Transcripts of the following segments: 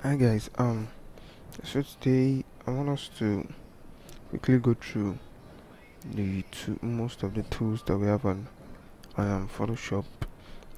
Hi guys, so today I want us to quickly go through most of the tools that we have on Photoshop,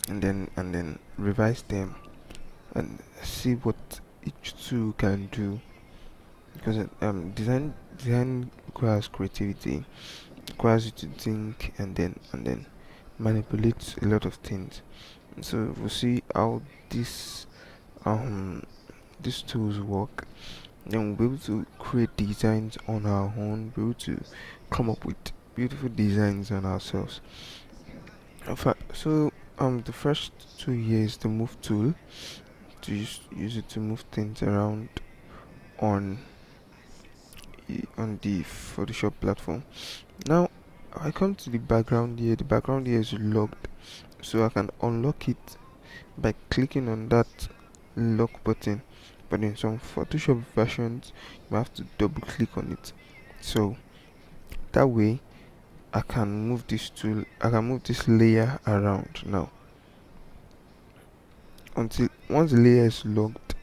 and then revise them and see what each tool can do. Because design requires creativity, requires you to think and then manipulate a lot of things. So we'll see how this um these tools work. Then we'll be able to create designs on our own, be able to come up with beautiful designs on ourselves. In fact, the first tool here is the move tool, to use it to move things around on on the Photoshop platform. Now I come to the background here. The background here is locked, so I can unlock it by clicking on that lock button. But in some Photoshop versions, you have to double click on it. So that way I can move this layer around now. Until once the layer is locked,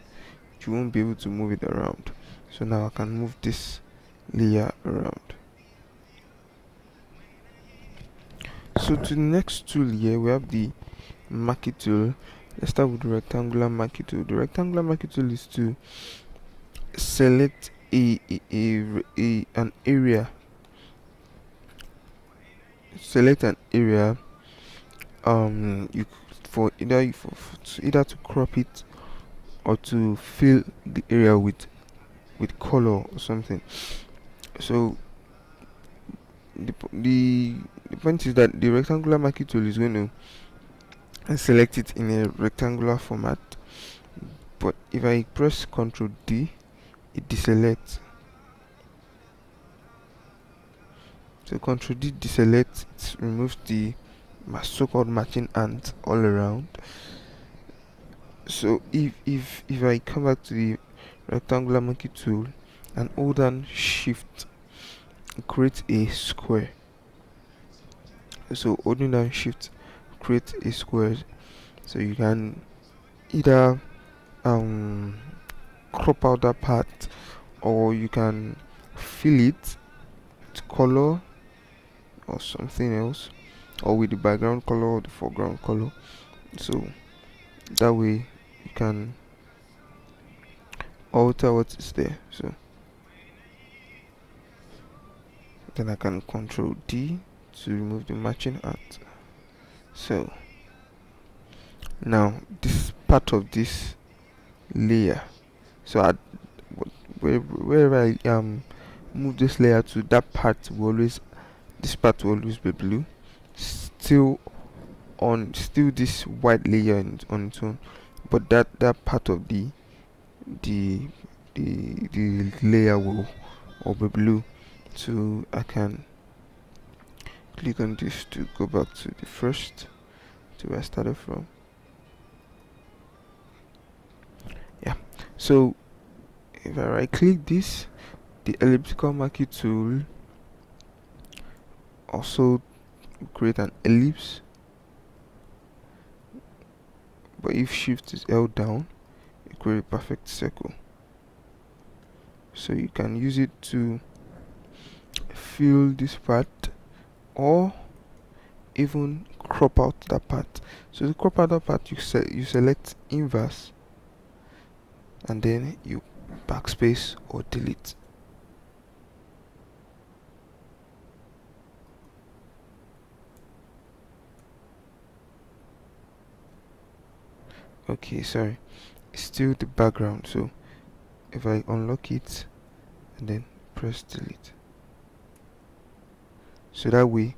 you won't be able to move it around. So now I can move this layer around. So to the next tool here, we have the marquee tool. Let's start with the rectangular marquee tool. The rectangular marquee tool is to select an area. Select an area. You for either either to crop it or to fill the area with color or something. So the point is that the rectangular marquee tool is going to select it in a rectangular format. But if I press Ctrl D, it deselects. So Ctrl D deselects, it removes the so-called matching ants all around. So if I come back to the rectangular marquee tool and hold down Shift, it creates a square. So holding down Shift creates a square. So you can either um crop out that part, or you can fill it with color or something else, or with the background color or the foreground color. So that way you can alter what is there. So then I can Control D to remove the matching art. So now this part of this layer, so wherever I move this layer to, that part will always this part will always be blue, still still this white layer on its own, but that part of the the layer will be blue. So I can click on this to go back to the first, to where I started from. Yeah, so if I right click this, the elliptical marquee tool also create an ellipse, but if shift is held down, it create a perfect circle. So you can use it to fill this part, or even crop out that part. So to crop out that part, you select inverse, and then you backspace or delete. Okay, sorry, it's still the background. So if I unlock it and then press delete, so that way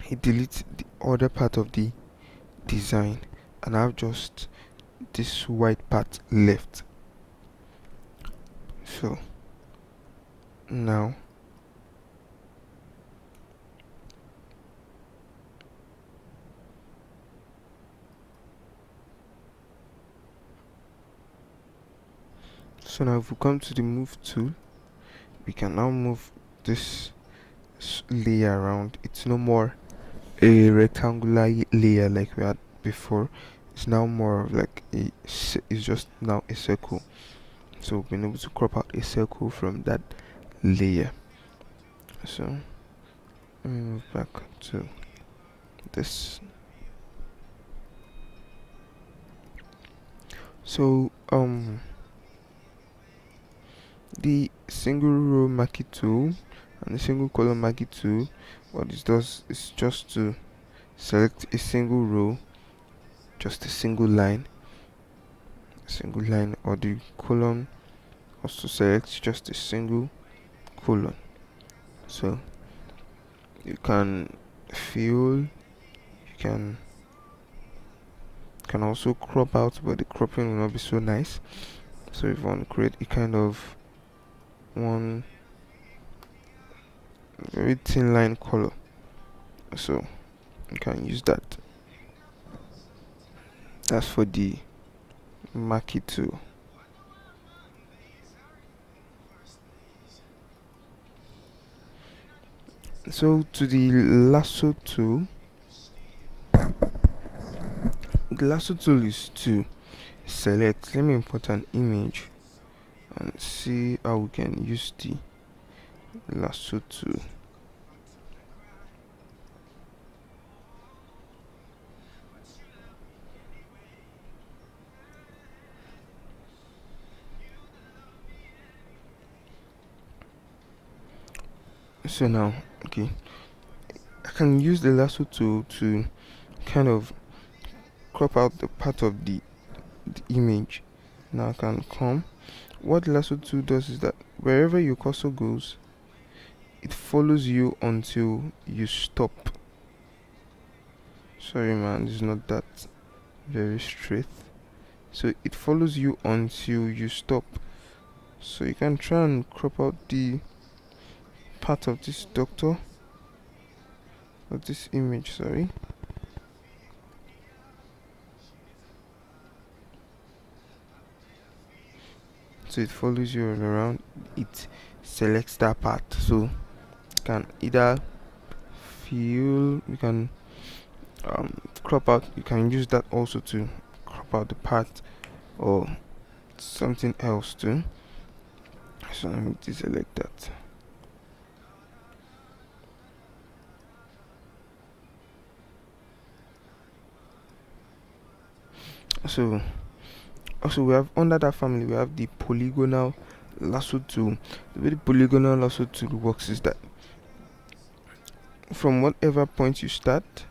it deletes the other part of the design, and I have just this white part left. So now if we come to the move tool, we can now move this layer around. It's no more a rectangular layer like we had before. it's now more of like it's just now a circle. So being able to crop out a circle from that layer. So let me move back to this. So the single row marquee tool and the single column marquee tool, what it does is just to select a single row, just a single line, or the column also select just a single column. So you can fill, you can also crop out, but the cropping will not be so nice. So if you want to create a kind of one very thin line color, so you can use that. That's for the marquee tool. So to the lasso tool, the lasso tool is to select, let me import an image and see how we can use the lasso tool. So now, okay, I can use the lasso tool to kind of crop out the part of the image. Now I can come. What the lasso tool does is that wherever your cursor goes, it follows you until you stop. Sorry man, it's not that very straight. So it follows you until you stop. So you can try and crop out the part of this doctor, of this image, sorry. So it follows you all around, it selects that part. So you can either fill, you can crop out, you can use that also to crop out the part or something else too. So let me deselect that. So also we have under that family we have the polygonal lasso tool. The way the polygonal lasso tool works is that from whatever point you start,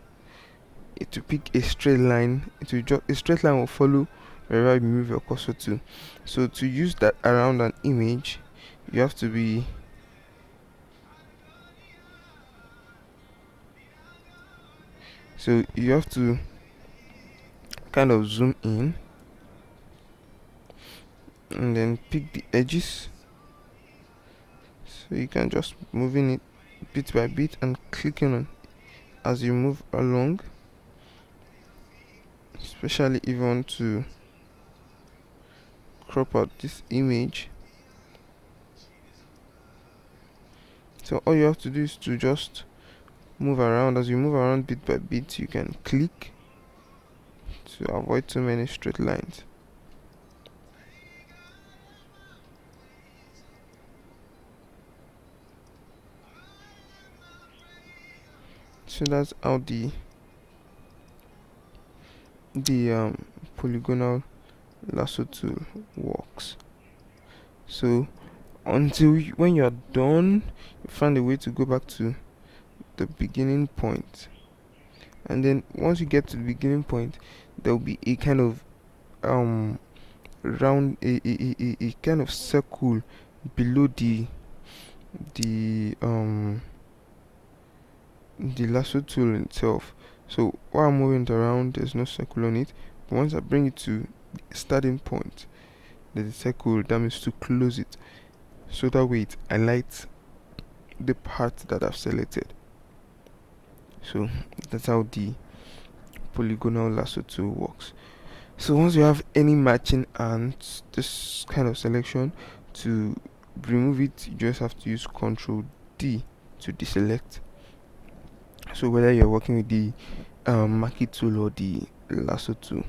it will pick a straight line. It will just a straight line will follow wherever you move your cursor to. So to use that around an image, you have to be so you have to kind of zoom in and then pick the edges. So you can just moving it bit by bit and clicking on as you move along, especially if you want to crop out this image. So all you have to do is to just move around. As you move around bit by bit, you can click to avoid too many straight lines. So that's how the polygonal lasso tool works. So until when you're done, you find a way to go back to the beginning point, and then once you get to the beginning point, there will be a kind of round a kind of circle below the um the lasso tool itself. So while I'm moving it around, there's no circle on it. But once I bring it to the starting point, there's a circle. That means to close it. So that way it highlights the part that I've selected. So that's how the polygonal lasso tool works. So once you have any matching and this kind of selection, to remove it, you just have to use Ctrl D to deselect. So whether you're working with the marquee tool or the lasso tool,